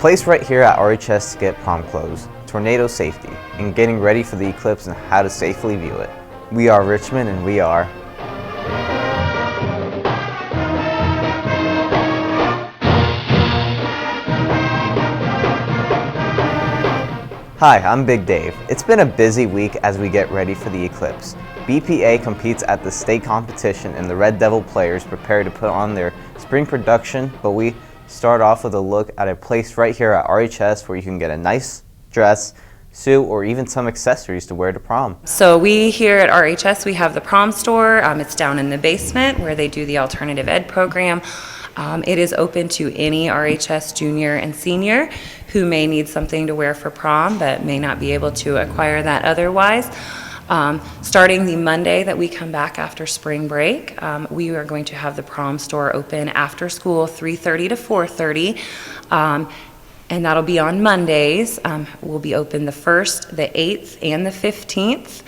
place right here at RHS to get prom clothes, tornado safety, and getting ready for the eclipse and how to safely view it. We are Richmond and we are Hi, I'm Big Dave. It's been a busy week as we get ready for the eclipse. BPA competes at the state competition and the Red Devil players prepare to put on their spring production, but we start off with a look at a place right here at RHS where you can get a nice dress, suit, or even some accessories to wear to prom. So we here at RHS, we have the Prom Store. It's down in the basement where they do the alternative ed program. It is open to any RHS junior and senior who may need something to wear for prom but may not be able to acquire that otherwise. Starting the Monday that we come back after spring break, we are going to have the Prom Store open after school 3:30 to 4:30. And that'll be on Mondays. We'll be open the 1st, the 8th, and the 15th.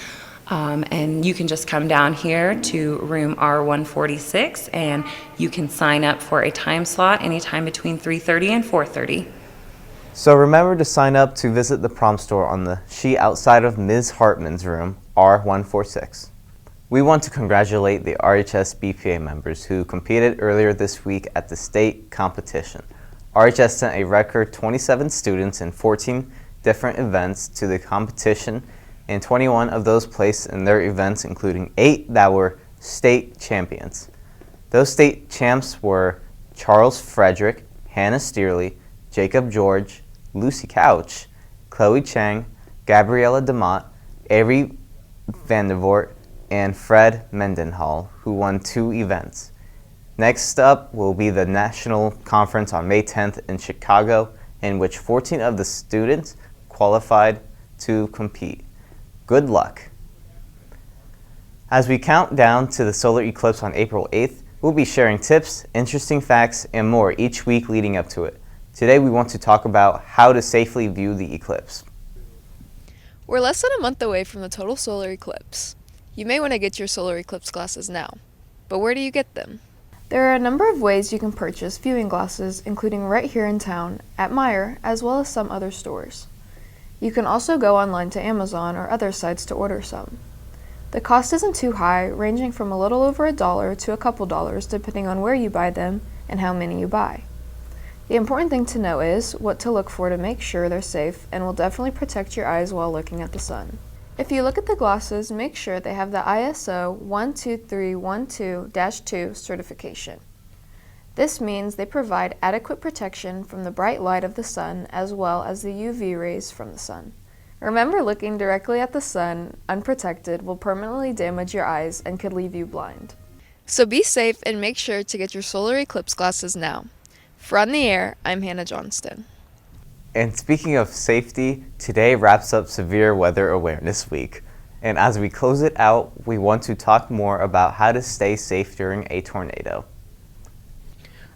And you can just come down here to room R146 and you can sign up for a time slot anytime between 3:30 and 4:30. So remember to sign up to visit the Prom Store on the sheet outside of Ms. Hartman's room, R146. We want to congratulate the RHS BPA members who competed earlier this week at the state competition. RHS sent a record 27 students in 14 different events to the competition, and 21 of those placed in their events, including 8 that were state champions. Those state champs were Charles Frederick, Hannah Steerley, Jacob George, Lucy Couch, Chloe Chang, Gabriella DeMott, Avery Vandervoort, and Fred Mendenhall, who won 2 events. Next up will be the National Conference on May 10th in Chicago, in which 14 of the students qualified to compete. Good luck. As we count down to the solar eclipse on April 8th, we'll be sharing tips, interesting facts, and more each week leading up to it. Today we want to talk about how to safely view the eclipse. We're less than a month away from the total solar eclipse. You may want to get your solar eclipse glasses now, but where do you get them? There are a number of ways you can purchase viewing glasses, including right here in town, at Meijer, as well as some other stores. You can also go online to Amazon or other sites to order some. The cost isn't too high, ranging from a little over $1 to a couple dollars depending on where you buy them and how many you buy. The important thing to know is what to look for to make sure they're safe and will definitely protect your eyes while looking at the sun. If you look at the glasses, make sure they have the ISO 12312-2 certification. This means they provide adequate protection from the bright light of the sun as well as the UV rays from the sun. Remember, looking directly at the sun unprotected will permanently damage your eyes and could leave you blind. So be safe and make sure to get your solar eclipse glasses now. For On the Air, I'm Hannah Johnston. And speaking of safety, today wraps up Severe Weather Awareness Week. And as we close it out, we want to talk more about how to stay safe during a tornado.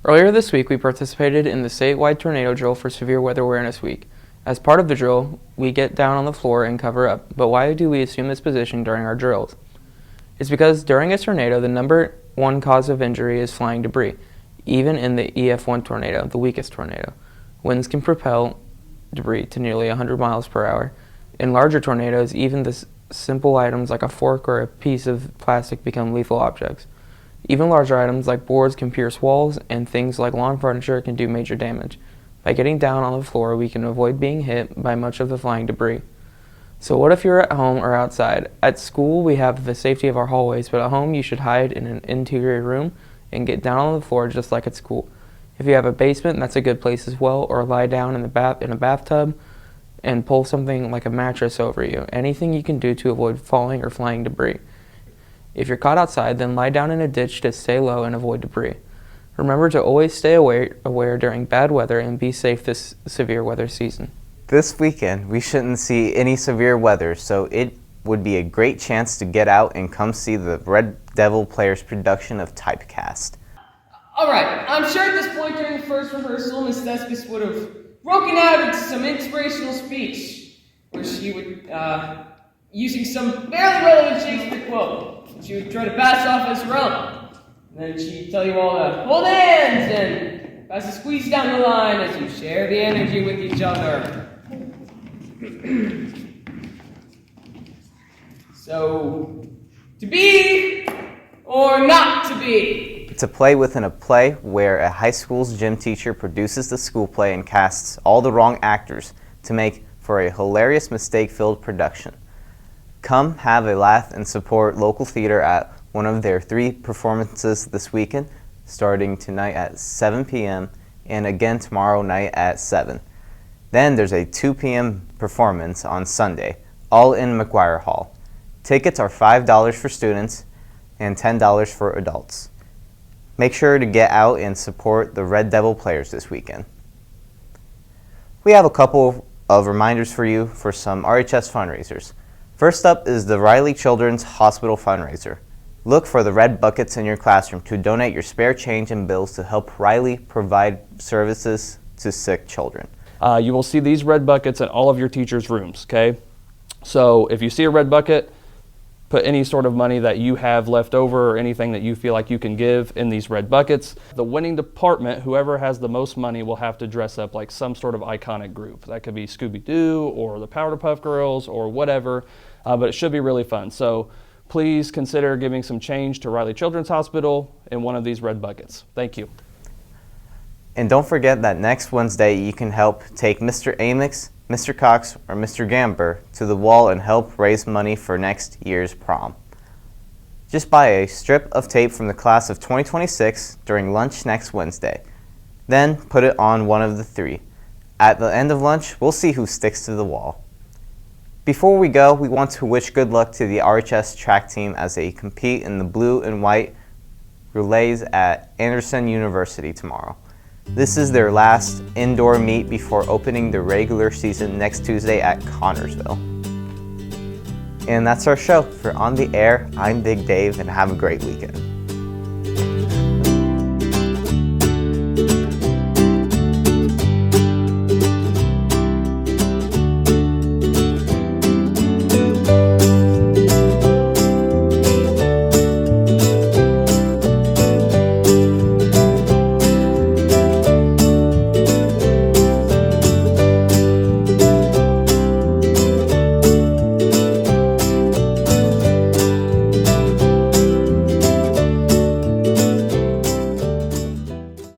Earlier this week, we participated in the statewide tornado drill for Severe Weather Awareness Week. As part of the drill, we get down on the floor and cover up. But why do we assume this position during our drills? It's because during a tornado, the number one cause of injury is flying debris. Even in the EF1 tornado, the weakest tornado, winds can propel debris to nearly 100 miles per hour. In larger tornadoes, even the simple items like a fork or a piece of plastic become lethal objects. Even larger items like boards can pierce walls, and things like lawn furniture can do major damage. By getting down on the floor, we can avoid being hit by much of the flying debris. So what if you're at home or outside? At school, we have the safety of our hallways, but at home you should hide in an interior room and get down on the floor just like at school. If you have a basement, that's a good place as well, or lie down in a bathtub and pull something like a mattress over you. Anything you can do to avoid falling or flying debris. If you're caught outside, then lie down in a ditch to stay low and avoid debris. Remember to always stay aware during bad weather and be safe this severe weather season. This weekend, we shouldn't see any severe weather, so it would be a great chance to get out and come see the Red Devil players' production of Typecast. Alright, I'm sure at this point during the first rehearsal, Miss Thespis would have broken out into some inspirational speech, where she would, using some barely relevant Shakespeare quote, she would try to pass off as her own. And then she'd tell you all to hold hands and Guys, to squeeze down the line as you share the energy with each other. So, to be or not to be? It's a play within a play where a high school's gym teacher produces the school play and casts all the wrong actors to make for a hilarious mistake-filled production. Come have a laugh and support local theater at one of their 3 performances this weekend, starting tonight at 7 p.m. and again tomorrow night at 7. Then there's a 2 p.m. performance on Sunday, all in McGuire Hall. Tickets are $5 for students and $10 for adults. Make sure to get out and support the Red Devil players this weekend. We have a couple of reminders for you for some RHS fundraisers. First up is the Riley Children's Hospital fundraiser. Look for the red buckets in your classroom to donate your spare change and bills to help Riley provide services to sick children. You will see these red buckets in all of your teachers' rooms, okay? So if you see a red bucket, put any sort of money that you have left over or anything that you feel like you can give in these red buckets. The winning department, whoever has the most money, will have to dress up like some sort of iconic group. That could be Scooby-Doo or the Powerpuff Girls or whatever, but it should be really fun. So please consider giving some change to Riley Children's Hospital in one of these red buckets. Thank you. And don't forget that next Wednesday you can help take Mr. Amix, Mr. Cox, or Mr. Gamber to the wall and help raise money for next year's prom. Just buy a strip of tape from the class of 2026 during lunch next Wednesday. Then put it on one of the 3. At the end of lunch, we'll see who sticks to the wall. Before we go, we want to wish good luck to the RHS track team as they compete in the blue and white relays at Anderson University tomorrow. This is their last indoor meet before opening the regular season next Tuesday at Connorsville. And that's our show. For On the Air, I'm Big Dave, and have a great weekend.